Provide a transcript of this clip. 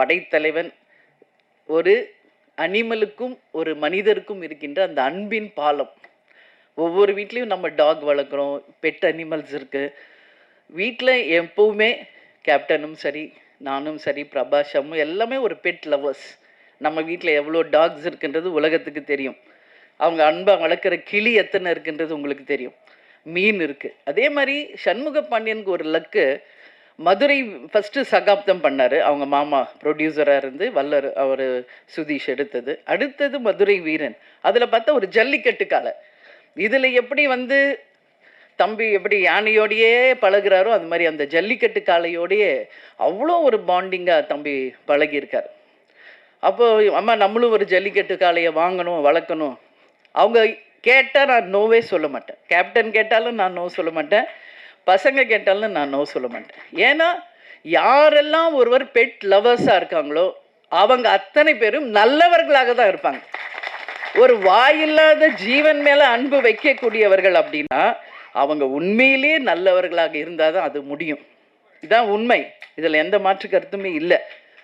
படைத்தலைவன் ஒரு அனிமலுக்கும் ஒரு மனிதருக்கும் இருக்கின்ற அந்த அன்பின் பாலம். ஒவ்வொரு வீட்லேயும் நம்ம டாக் வளர்க்குறோம், பெட் அனிமல்ஸ் இருக்குது. வீட்டில் எப்போவுமே கேப்டனும் சரி, நானும் சரி, பிரபாஷமும் எல்லாமே ஒரு பெட் லவர்ஸ். நம்ம வீட்டில் எவ்வளோ டாக்ஸ் இருக்குன்றது உலகத்துக்கு தெரியும். அவங்க அன்பாக வளர்க்குற கிளி எத்தனை இருக்குன்றது உங்களுக்கு தெரியும். மீன் இருக்குது. அதே மாதிரி சண்முக பாண்டியனுக்கு ஒரு லக்கு, மதுரை ஃபஸ்ட்டு சகாப்தம் பண்ணார். அவங்க மாமா ப்ரொடியூசராக இருந்து வல்லர் அவர் சுதீஷ் எடுத்தது. அடுத்தது மதுரை வீரன். அதில் பார்த்தா ஒரு ஜல்லிக்கட்டு காலை. இதில் எப்படி வந்து தம்பி எப்படி யானையோடையே பழகுறாரோ அது மாதிரி அந்த ஜல்லிக்கட்டு காளையோடையே அவ்வளோ ஒரு பாண்டிங்காக தம்பி பழகியிருக்கார். அப்போது அம்மா நம்மளும் ஒரு ஜல்லிக்கட்டு காளையை வாங்கணும், வளர்க்கணும். அவங்க கேட்டால் நான் நோவே சொல்ல மாட்டேன். கேப்டன் கேட்டாலும் நான் நோ சொல்ல மாட்டேன், பசங்க கேட்டாலும் நான் நோ சொல்ல மாட்டேன். ஏன்னா யாரெல்லாம் ஒருவர் பெட் லவர்ஸாக இருக்காங்களோ அவங்க அத்தனை பேரும் நல்லவர்களாக தான் இருப்பாங்க. ஒரு வாயில்லாத ஜீவன் மேலே அன்பு வைக்கக்கூடியவர்கள் அப்படின்னா அவங்க உண்மையிலே நல்லவர்களாக இருந்தால் தான் அது முடியும். இதுதான் உண்மை. இதில் எந்த மாற்று கருத்துமே இல்லை.